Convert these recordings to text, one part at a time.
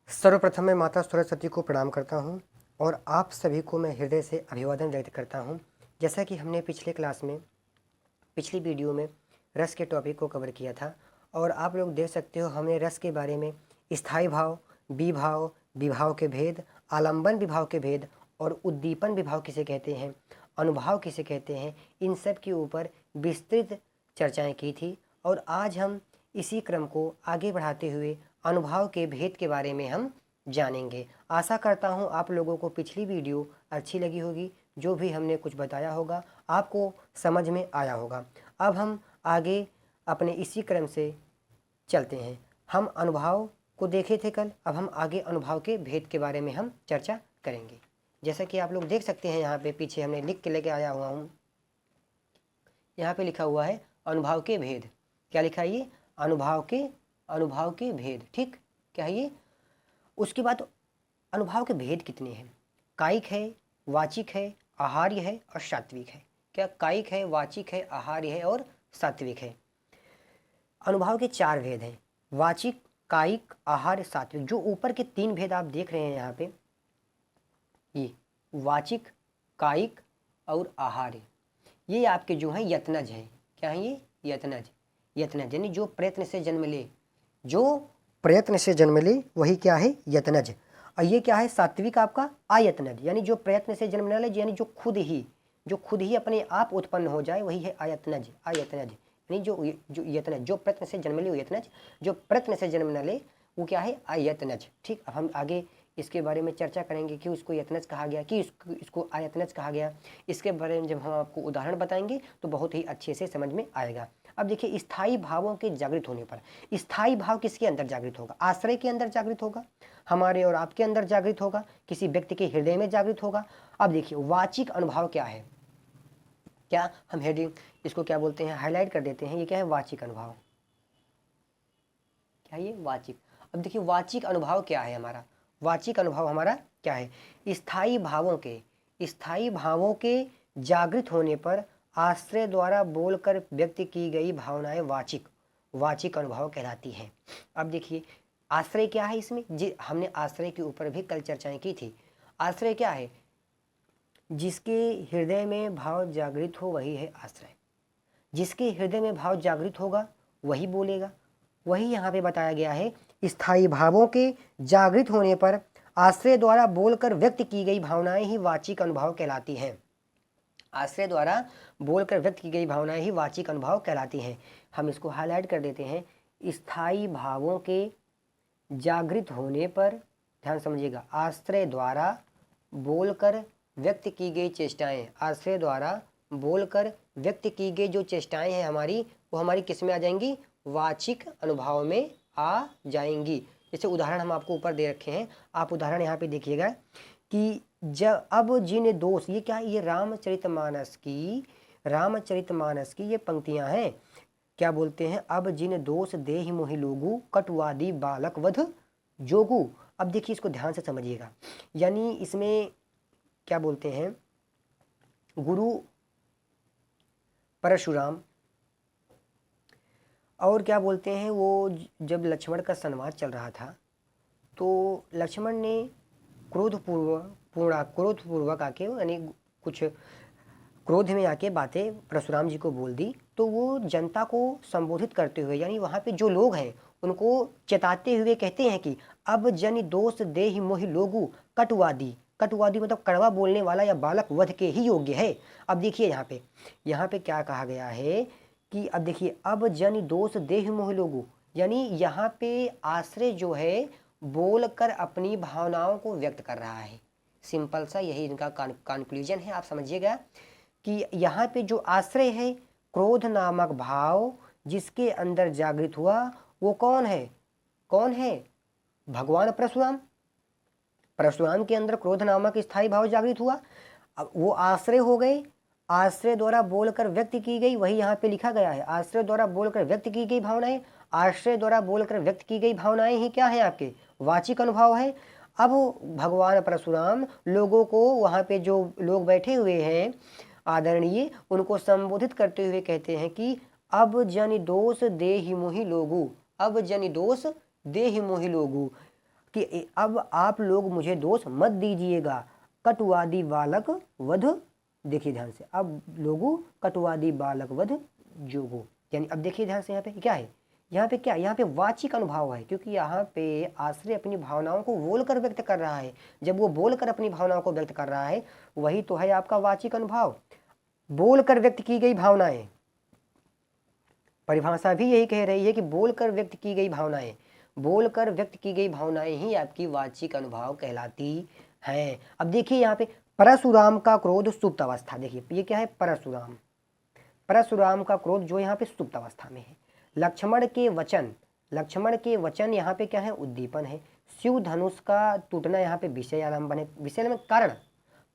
सर्वप्रथम मैं माता सरस्वती को प्रणाम करता हूँ और आप सभी को मैं हृदय से अभिवादन व्यक्त करता हूँ। जैसा कि हमने पिछले क्लास में पिछली वीडियो में रस के टॉपिक को कवर किया था और आप लोग देख सकते हो हमने रस के बारे में स्थायी भाव, विभाव, विभाव के भेद, आलंबन विभाव के भेद और उद्दीपन विभाव किसे कहते हैं, अनुभाव किसे कहते हैं, इन सब के ऊपर विस्तृत चर्चाएँ की थी। और आज हम इसी क्रम को आगे बढ़ाते हुए अनुभाव के भेद के बारे में हम जानेंगे। आशा करता हूँ आप लोगों को पिछली वीडियो अच्छी लगी होगी, जो भी हमने कुछ बताया होगा आपको समझ में आया होगा। अब हम आगे अपने इसी क्रम से चलते हैं। हम अनुभाव को देखे थे कल, अब हम आगे अनुभाव के भेद के बारे में हम चर्चा करेंगे। जैसा कि आप लोग देख सकते हैं यहाँ पे पीछे हमने लिख के लेके आया हुआ हूँ, यहाँ पे लिखा हुआ है अनुभाव के भेद। क्या लिखा है ये? अनुभाव के भेद। ठीक, क्या है ये? उसके बाद अनुभाव के भेद कितने हैं? कायिक है, वाचिक है, आहार्य है और सात्विक है। क्या कायिक है, वाचिक है, आहार्य है और सात्विक है। अनुभाव के 4 भेद हैं, वाचिक, कायिक, आहार्य, सात्विक। जो ऊपर के 3 भेद आप देख रहे हैं यहाँ पे, ये वाचिक, कायिक और आहार्य, ये आपके जो है यत्नज है। क्या है ये? यत्नज। यत्नज यानी जो प्रयत्न से जन्म ले, जो प्रयत्न से जन्म ले वही क्या है? यत्नज। और ये क्या है? सात्विक आपका आयतनज, यानी जो प्रयत्न से जन्म न ले, यानी जो खुद ही अपने आप उत्पन्न हो जाए वही है आयतनज। आयतनज यानी जो यत्नज, जो प्रयत्न से जन्म ले वो यत्नज, जो प्रयत्न से जन्म न ले वो क्या है? आयतनज। ठीक, अब हम आगे इसके बारे में चर्चा करेंगे कि उसको यत्नज कहा गया, कि इसको आयतनज कहा गया। इसके बारे में जब हम आपको उदाहरण बताएंगे तो बहुत ही अच्छे से समझ में आएगा। अब देखिए, स्थायी भावों के जागृत होने पर, स्थायी भाव किसके अंदर जागृत होगा? आश्रय के अंदर जागृत होगा, हमारे और आपके अंदर जागृत होगा, किसी व्यक्ति के हृदय में जागृत होगा। अब देखिए, वाचिक अनुभव क्या है? क्या हम हेडिंग इसको क्या बोलते हैं, हाईलाइट कर देते हैं। ये क्या है? वाचिक अनुभव। क्या ये? वाचिक। अब देखिए, वाचिक अनुभव क्या है हमारा? वाचिक अनुभव हमारा क्या है? स्थायी भावों के जागृत होने पर आश्रय द्वारा बोलकर व्यक्त की गई भावनाएं वाचिक अनुभव कहलाती हैं। अब देखिए, आश्रय क्या है इसमें? जी, हमने आश्रय के ऊपर भी कल चर्चाएं की थी। आश्रय क्या है? जिसके हृदय में भाव जागृत हो वही है आश्रय। जिसके हृदय में भाव जागृत होगा वही बोलेगा। वही यहाँ पे बताया गया है, स्थायी भावों के जागृत होने पर आश्रय द्वारा बोलकर व्यक्त की गई भावनाएं ही वाचिक अनुभव कहलाती हैं। आश्रय द्वारा बोलकर व्यक्त की गई भावनाएं ही वाचिक अनुभव कहलाती हैं। हम इसको हाईलाइट कर देते हैं। स्थायी भावों के जागृत होने पर, ध्यान समझिएगा, आश्रय द्वारा बोलकर व्यक्त की गई चेष्टाएं, आश्रय द्वारा बोलकर व्यक्त की गई जो चेष्टाएं हैं हमारी, वो हमारी किस में आ जाएंगी? वाचिक अनुभव में आ जाएंगी। जैसे उदाहरण हम आपको ऊपर दे रखे हैं, आप उदाहरण यहाँ पे देखिएगा कि जब अब जिन दोष, ये क्या है? ये रामचरितमानस की ये पंक्तियां हैं। क्या बोलते हैं? अब जिन दोष देहि मोहि लोगु, कटुवादी बालक वध जोगु। अब देखिए, इसको ध्यान से समझिएगा। यानी इसमें क्या बोलते हैं, गुरु परशुराम और क्या बोलते हैं, वो जब लक्ष्मण का संवाद चल रहा था तो लक्ष्मण ने क्रोधपूर्वक आके, यानी कुछ क्रोध में आके बातें परशुराम जी को बोल दी। तो वो जनता को संबोधित करते हुए, यानी वहाँ पे जो लोग हैं उनको चेताते हुए कहते हैं कि अब जन दोष देहि मोहि लोगु, कटुवादी मतलब कड़वा बोलने वाला या बालक वध के ही योग्य है। अब देखिए यहाँ पे क्या कहा गया है कि अब देखिए, अब जन दोष देहि मोहि लोगु, यानी यहाँ पे आश्रय जो है बोलकर अपनी भावनाओं को व्यक्त कर रहा है। सिंपल सा यही इनका कंक्लूजन है। आप समझिएगा कि यहाँ पे जो आश्रय है, क्रोध नामक भाव जिसके अंदर जागृत हुआ, वो कौन है? भगवान परशुराम के अंदर क्रोध नामक स्थायी भाव जागृत हुआ। अब वो आश्रय हो गए, आश्रय द्वारा बोलकर व्यक्त की गई, वही यहाँ पे लिखा गया है, आश्रय द्वारा बोलकर व्यक्त की गई भावनाएं। आश्रय द्वारा बोलकर व्यक्त की गई भावनाएं ही क्या है? आपके वाचिक अनुभव है। अब भगवान परशुराम लोगों को, वहाँ पे जो लोग बैठे हुए हैं आदरणीय, उनको संबोधित करते हुए कहते हैं कि अब जन दोष देहि मोहि लोगु, अब जन दोष देहि मोहि लोगु, कि अब आप लोग मुझे दोष मत दीजिएगा, कटुवादी बालक वध, देखिए ध्यान से, अब लोगों कटुवादी बालक वध जोगो, यानी अब देखिए ध्यान से यहाँ पे क्या है, यहाँ पे क्या, यहाँ पे वाचिक अनुभाव है, क्योंकि यहाँ पे आश्रय अपनी भावनाओं को बोलकर व्यक्त कर रहा है। जब वो बोलकर अपनी भावनाओं को व्यक्त कर रहा है, वही तो है आपका वाचिक अनुभाव, बोलकर व्यक्त की गई भावनाएं। परिभाषा भी यही कह रही है कि बोलकर व्यक्त की गई भावनाएं, बोलकर व्यक्त की गई भावनाएं ही आपकी वाचिक अनुभाव कहलाती हैं। अब देखिए यहाँ पे परशुराम का क्रोध सुप्त अवस्था, देखिए ये क्या है, परशुराम, परशुराम का क्रोध जो यहाँ पे सुप्त अवस्था में है। लक्ष्मण के वचन, लक्ष्मण के वचन यहाँ पे क्या है, उद्दीपन है। शिव धनुष का टूटना यहाँ पे विषय आलंबन है, विषय में कारण,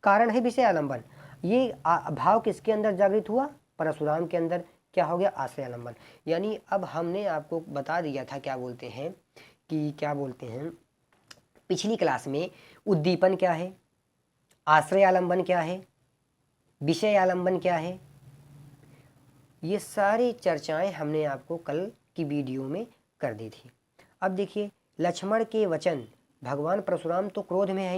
कारण है विषय आलंबन। ये भाव किसके अंदर जागृत हुआ, परशुराम के अंदर, क्या हो गया, आश्रय आलंबन। यानी अब हमने आपको बता दिया था, क्या बोलते हैं कि क्या बोलते हैं पिछली क्लास में, उद्दीपन क्या है, आश्रय आलंबन क्या है, विषय आलंबन क्या है, ये सारी चर्चाएं हमने आपको कल की वीडियो में कर दी थी। अब देखिए लक्ष्मण के वचन, भगवान परशुराम तो क्रोध में है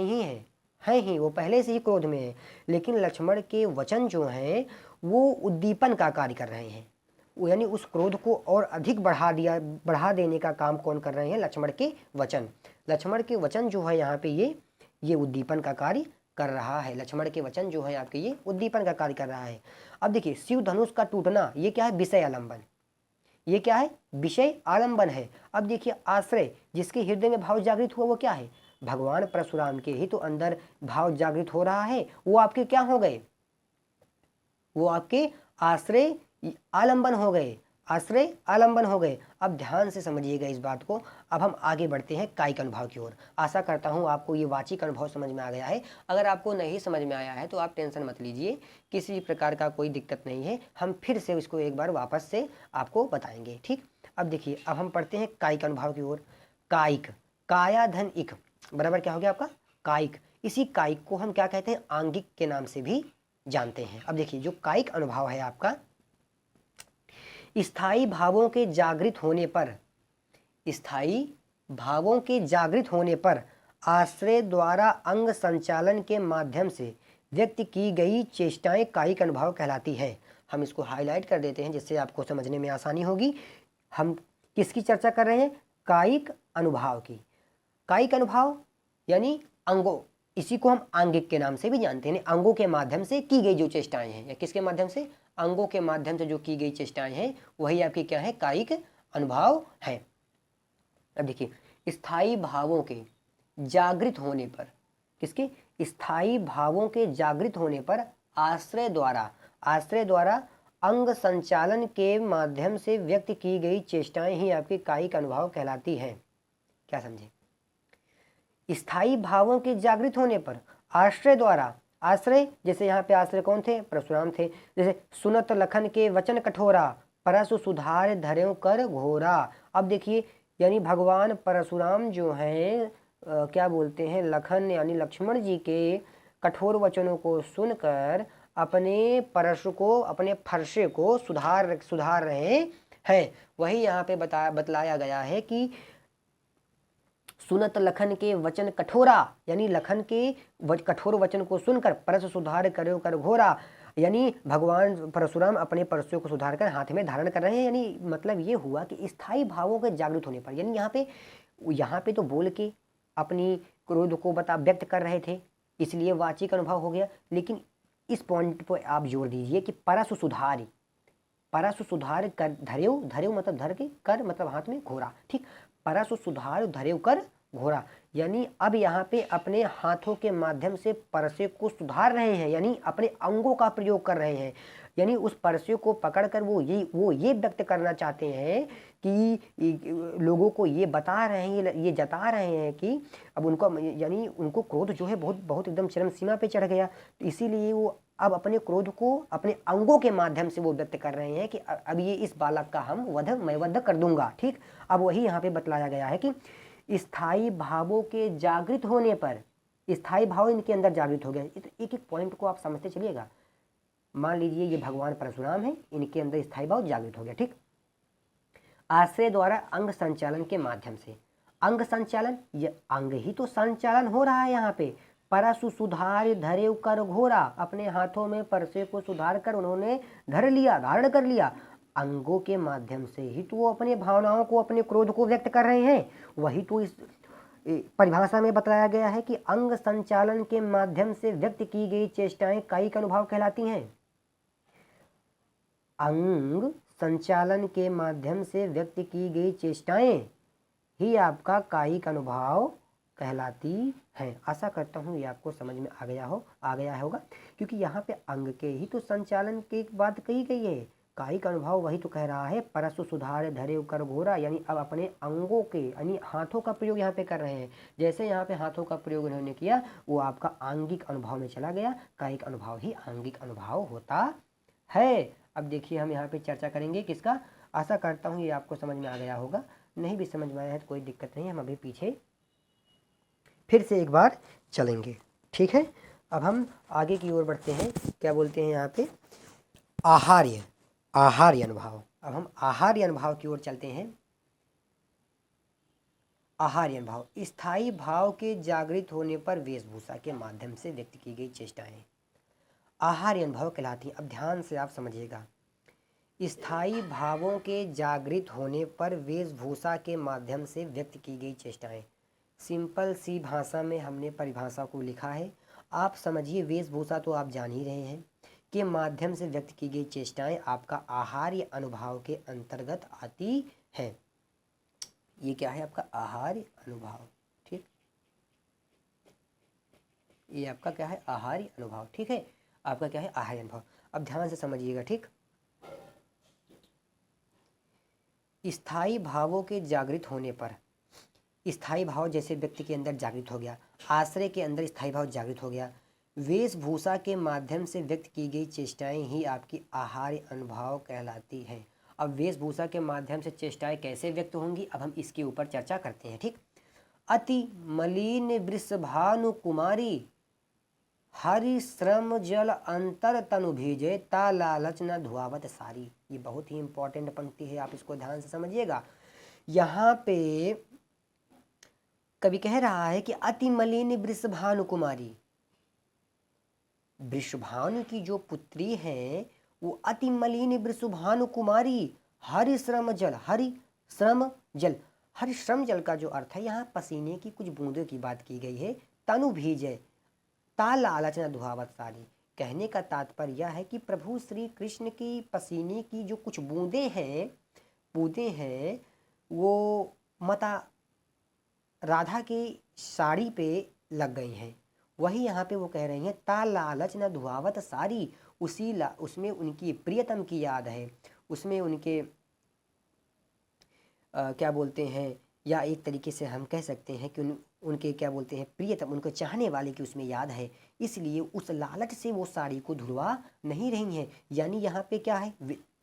ही, वो पहले से ही क्रोध में है, लेकिन लक्ष्मण के वचन जो हैं वो उद्दीपन का कार्य कर रहे हैं, यानी उस क्रोध को और अधिक बढ़ा देने का काम कौन कर रहे हैं, लक्ष्मण के वचन। लक्ष्मण के वचन जो है यहाँ पे ये उद्दीपन का कार्य कर रहा है, लक्ष्मण के वचन जो है आपके ये उद्दीपन का कार्य कर रहा है। अब देखिए शिव धनुष का टूटना, ये क्या है, विषय आलंबन, ये क्या है, विषय आलंबन है। अब देखिए आश्रय, जिसके हृदय में भाव जागृत हुआ वो क्या है, भगवान परशुराम के ही तो अंदर भाव जागृत हो रहा है, वो आपके क्या हो गए, वो आपके आश्रय आलंबन हो गए, आश्रय आलंबन हो गए। अब ध्यान से समझिएगा इस बात को। अब हम आगे बढ़ते हैं कायिक अनुभव की ओर। आशा करता हूँ आपको ये वाचिक अनुभव समझ में आ गया है। अगर आपको नहीं समझ में आया है तो आप टेंशन मत लीजिए, किसी भी प्रकार का कोई दिक्कत नहीं है, हम फिर से इसको एक बार वापस से आपको बताएंगे, ठीक। अब देखिए अब हम पढ़ते हैं कायिक अनुभव की ओर। कायिक, काया धन इक बराबर क्या हो गया आपका, कायिक। इसी कायिक को हम क्या कहते हैं, आंगिक के नाम से भी जानते हैं। अब देखिए जो कायिक अनुभव है आपका, स्थायी भावों के जागृत होने पर, स्थायी भावों के जागृत होने पर आश्रय द्वारा अंग संचालन के माध्यम से व्यक्त की गई चेष्टाएं कायिक अनुभव कहलाती है। हम इसको हाईलाइट कर देते हैं जिससे आपको समझने में आसानी होगी। हम किसकी चर्चा कर रहे हैं, कायिक अनुभव की। कायिक अनुभव यानी अंगों, इसी को हम आंगिक के नाम से भी जानते हैं। अंगों के माध्यम से की गई जो चेष्टाएं हैं, या किसके माध्यम से, अंगों के माध्यम से जो की गई चेष्टाएं हैं, वही आपकी क्या है, कायिक अनुभव है। अब देखिए स्थायी भावों के जागृत होने पर, किसके, स्थायी भावों के जागृत होने पर आश्रय द्वारा अंग संचालन के माध्यम से व्यक्त की गई चेष्टाएं ही आपकी कायिक अनुभव कहलाती हैं। क्या समझे, स्थायी भावों के जागृत होने पर आश्रय द्वारा, आश्रय जैसे यहाँ पे आश्रय कौन थे, परशुराम थे। जैसे सुनत लखन के वचन कठोरा, परशु सुधार धर्यों कर घोरा। अब देखिए यानी भगवान परशुराम जो हैं क्या बोलते हैं, लखन यानी लक्ष्मण जी के कठोर वचनों को सुनकर अपने परशु को, अपने फरसे को सुधार रहे हैं। वही यहाँ पे बतलाया गया है कि सुनत लखन के वचन कठोरा, यानी लखन के कठोर वचन को सुनकर परस सुधार करो कर घोरा, यानी भगवान परशुराम अपने परशुओं को सुधार कर हाथ में धारण कर रहे हैं। यानी मतलब ये हुआ कि स्थायी भावों के जागृत होने पर, यानी यहाँ पे तो बोल के अपनी क्रोध को व्यक्त कर रहे थे, इसलिए वाचिक अनुभव हो गया। लेकिन इस पॉइंट पर आप जोर दीजिए कि परसु सुधार कर धर्यो मतलब धर के, कर मतलब हाथ में, घोरा, ठीक। परसु सुधार धर्यो कर घोरा, यानी अब यहाँ पे अपने हाथों के माध्यम से परसे को सुधार रहे हैं, यानी अपने अंगों का प्रयोग कर रहे हैं। यानी उस परसे को पकड़कर वो ये व्यक्त करना चाहते हैं कि लोगों को ये बता रहे हैं, ये जता रहे हैं कि अब उनको, यानी उनको क्रोध जो है बहुत एकदम चरम सीमा पे चढ़ गया, तो इसीलिए वो अब अपने क्रोध को अपने अंगों के माध्यम से वो व्यक्त कर रहे हैं कि अब ये इस बालक का मैं वध कर दूंगा, ठीक। अब वही यहाँ पे बतलाया गया है कि स्थायी भावों के जागृत होने पर, स्थायी भाव इनके अंदर जागृत हो गए। तो एक पॉइंट को आप समझते चलिएगा। मान लीजिए ये भगवान परशुराम है, इनके अंदर स्थायी भाव जागृत हो गया, ठीक। आश्रय द्वारा अंग संचालन के माध्यम से, अंग संचालन, ये अंग ही तो संचालन हो रहा है यहाँ पे। परसु सुधार धरे कर घोरा, अपने हाथों में परसे को सुधार कर उन्होंने धर लिया, धारण कर लिया। अंगों के माध्यम से ही तो वो अपने भावनाओं को, अपने क्रोध को व्यक्त कर रहे हैं। वही तो इस परिभाषा में बताया गया है कि अंग संचालन के माध्यम से व्यक्त की गई चेष्टाएं कायिक अनुभाव कहलाती हैं। अंग संचालन के माध्यम से व्यक्त की गई चेष्टाएं ही आपका कायिक अनुभाव कहलाती हैं। आशा करता हूँ ये आपको समझ में आ गया होगा, क्योंकि यहाँ पे अंग के ही तो संचालन की बात कही गई है। कायिक अनुभाव वही तो कह रहा है, परसु सुधार धरे कर घोरा, यानी अब अपने अंगों के यानी हाथों का प्रयोग यहाँ पे कर रहे हैं। जैसे यहाँ पे हाथों का प्रयोग उन्होंने किया वो आपका आंगिक अनुभव में चला गया। कायिक अनुभाव ही आंगिक अनुभव होता है। अब देखिए हम यहाँ पे चर्चा करेंगे किसका। आशा करता हूँ ये आपको समझ में आ गया होगा, नहीं भी समझ में आया है तो कोई दिक्कत नहीं, हम अभी पीछे फिर से एक बार चलेंगे, ठीक है। अब हम आगे की ओर बढ़ते हैं। क्या बोलते हैं यहाँ पे, आहार्य अनुभाव। अब हम आहार्य अनुभाव की ओर चलते हैं। आहार्य अनुभाव, स्थायी भाव के जागृत होने पर वेशभूषा के माध्यम से व्यक्त की गई चेष्टाएं आहार्य अनुभव कहलाती हैं। अब ध्यान से आप समझिएगा, स्थायी भावों के जागृत होने पर वेशभूषा के माध्यम से व्यक्त की गई चेष्टाएं। सिंपल सी भाषा में हमने परिभाषा को लिखा है, आप समझिए। वेशभूषा तो आप जान ही रहे हैं, के माध्यम से व्यक्त की गई चेष्टाएं आपका आहार्य अनुभाव के अंतर्गत आती हैं। ये क्या है आपका आहार्य अनुभाव, ठीक। ये आपका क्या है आहार्य अनुभाव, ठीक है। आपका क्या है आहार्य अनुभव। अब ध्यान से समझिएगा, ठीक। स्थायी भावों के जागृत होने पर, स्थायी भाव जैसे व्यक्ति के अंदर जागृत हो गया, आश्रय के अंदर स्थायी भाव जागृत हो गया, वेशभूषा के माध्यम से व्यक्त की गई चेष्टाएं ही आपकी आहार्य अनुभाव कहलाती हैं। अब वेशभूषा के माध्यम से चेष्टाएं कैसे व्यक्त होंगी, अब हम इसके ऊपर चर्चा करते हैं, ठीक। अति मलिन वृषभानु कुमारी, हरि श्रम जल अंतर तनु भीजे, ता लालच न धुआवत सारी। ये बहुत ही इंपॉर्टेंट पंक्ति है, आप इसको ध्यान से समझिएगा। यहाँ पे कवि कह रहा है कि अति मलिन वृषभानु कुमारी, वृषभानु की जो पुत्री है वो अति मलिन वृषभानु कुमारी, हरि श्रम जल, हरि श्रम जल, हरि श्रम जल का जो अर्थ है यहाँ पसीने की कुछ बूंदों की बात की गई है। तनु भीजे, ता लालच न धुआवत सारी, कहने का तात्पर्य यह है कि प्रभु श्री कृष्ण की पसीने की जो कुछ बूंदें हैं वो माता राधा की साड़ी पे लग गई हैं। वही यहाँ पे वो कह रही हैं, ता लालच न धुआवत सारी, उसमें उनकी प्रियतम की याद है, उसमें उनके क्या बोलते हैं, या एक तरीके से हम कह सकते हैं कि उनके क्या बोलते हैं प्रियतम, उनको चाहने वाले की उसमें याद है, इसलिए उस लालच से वो साड़ी को धुलवा नहीं रही हैं। यानी यहाँ पे क्या है,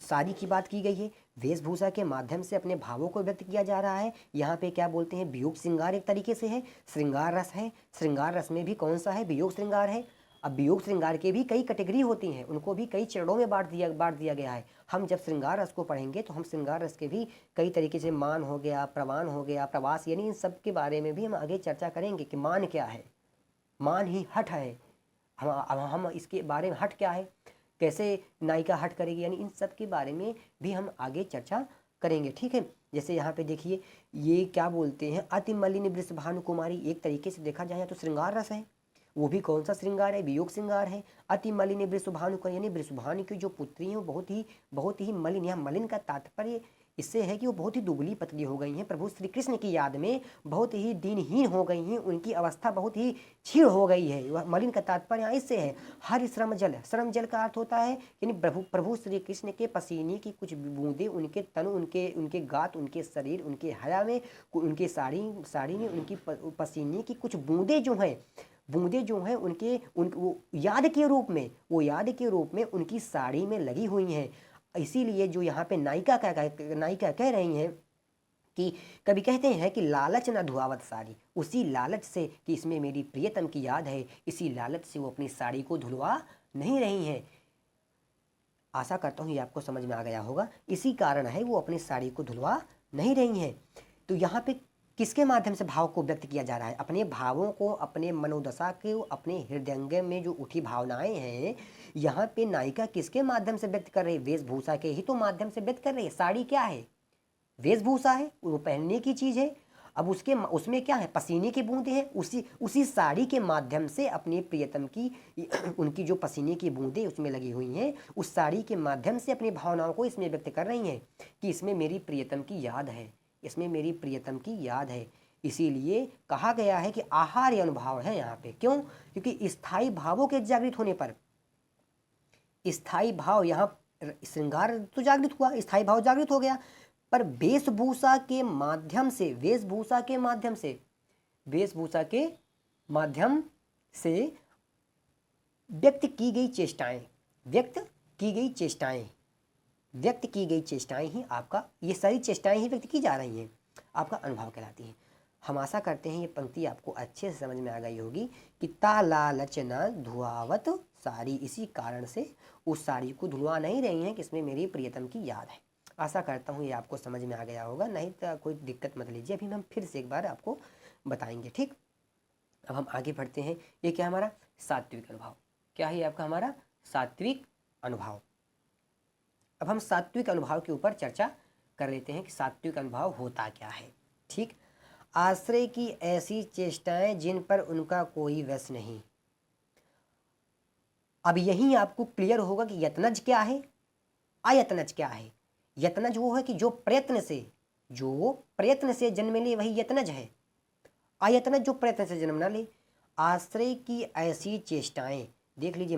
साड़ी की बात की गई है, वेशभूषा के माध्यम से अपने भावों को व्यक्त किया जा रहा है। यहाँ पे क्या बोलते हैं वियोग श्रृंगार एक तरीके से है, श्रृंगार रस है। श्रृंगार रस में भी कौन सा है, वियोग श्रृंगार है। अब वियोग श्रृंगार के भी कई कैटेगरी होती हैं, उनको भी कई चरणों में बांट दिया गया है। हम जब श्रृंगार रस को पढ़ेंगे तो हम श्रृंगार रस के भी कई तरीके से, मान हो गया, प्रवान हो गया, प्रवास, यानी इन सब के बारे में भी हम आगे चर्चा करेंगे कि मान क्या है। मान ही हठ है, हम इसके बारे में, हठ क्या है, कैसे नायिका हट करेगी, यानी इन सब के बारे में भी हम आगे चर्चा करेंगे, ठीक है। जैसे यहाँ पे देखिए ये क्या बोलते हैं, अति मलिन वृषभानु कुमारी, एक तरीके से देखा जाए तो श्रृंगार रस है, वो भी कौन सा श्रृंगार है, वियोग श्रृंगार है। अति मलिन वृषभानु का यानी वृषभानु की जो पुत्री है वो बहुत ही मलिन, यहाँ मलिन का तात्पर्य इससे है कि वो बहुत ही दुबली पतली हो गई हैं, प्रभु श्री कृष्ण की याद में बहुत ही दीनहीन हो गई हैं, उनकी अवस्था बहुत ही क्षीण हो गई है। वह मलिन का तात्पर्य यहाँ इससे है। हरि श्रम जल, श्रम जल का अर्थ होता है यानी प्रभु श्री कृष्ण के पसीने की कुछ बूंदें उनके तन, उनके गात, उनके शरीर, उनके हया में, उनके साड़ी में उनकी पसीने की कुछ बूंदें जो हैं वो याद के रूप में उनकी साड़ी में लगी हुई हैं। इसीलिए जो यहाँ पे नायिका कह रही हैं कि कभी कहते हैं कि लालच न धुआवत साड़ी, उसी लालच से कि इसमें मेरी प्रियतम की याद है, इसी लालच से वो अपनी साड़ी को धुलवा नहीं रही हैं। आशा करता हूँ ये आपको समझ में आ गया होगा, इसी कारण है वो अपनी साड़ी को धुलवा नहीं रही हैं। तो यहाँ पे किसके माध्यम से भाव को व्यक्त किया जा रहा है? अपने भावों को, अपने मनोदशा को, अपने हृदयंगम में जो उठी भावनाएं हैं, यहाँ पे नायिका किसके माध्यम से व्यक्त कर रही है? वेशभूषा के ही तो माध्यम से व्यक्त कर रही है। साड़ी क्या है? वेशभूषा है, वो पहनने की चीज़ है। अब उसमें क्या है? पसीने की बूंदें हैं। उसी साड़ी के माध्यम से अपने प्रियतम की उनकी जो पसीने की बूंदें उसमें लगी हुई हैं, उस साड़ी के माध्यम से अपनी भावनाओं को इसमें व्यक्त कर रही हैं कि इसमें मेरी प्रियतम की याद है, इसमें मेरी प्रियतम की याद है। इसीलिए कहा गया है कि आहार्य अनुभाव है यहाँ पे। क्यों? क्योंकि स्थायी भावों के जागृत होने पर, स्थायी भाव, यहाँ श्रृंगार तो जागृत हुआ, स्थायी भाव जागृत हो गया, पर वेशभूषा के माध्यम से, वेशभूषा के माध्यम से, वेशभूषा के माध्यम से व्यक्त की गई चेष्टाएं, व्यक्त की गई चेष्टाएं, व्यक्त की गई चेष्टाएं ही आपका, ये सारी चेष्टाएं ही व्यक्त की जा रही हैं, आपका अनुभव कहलाती हैं। हम आशा करते हैं ये पंक्ति आपको अच्छे से समझ में आ गई होगी कि ता लालच न धुआवत साड़ी, इसी कारण से उस साड़ी को धुलवा नहीं रही हैं कि इसमें मेरी प्रियतम की याद है। आशा करता हूँ ये आपको समझ में आ गया होगा, नहीं तो कोई दिक्कत मत लीजिए, अभी हम फिर से एक बार आपको बताएंगे, ठीक। अब हम आगे बढ़ते हैं। ये क्या हमारा सात्विक अनुभव, क्या है आपका हमारा सात्विक अनुभव। अब हम सात्विक अनुभव के ऊपर चर्चा कर लेते हैं कि सात्विक अनुभव होता क्या है, ठीक। आश्रय की ऐसी चेष्टाएं जिन पर उनका कोई वश नहीं। अब यही आपको क्लियर होगा कि यत्नज क्या है, अयत्नज क्या है। यत्नज वो है कि जो प्रयत्न से जन्म ले, वही यत्नज है। अयत्नज जो प्रयत्न से जन्म ना ले। आश्रय की ऐसी चेष्टाएं, देख लीजिए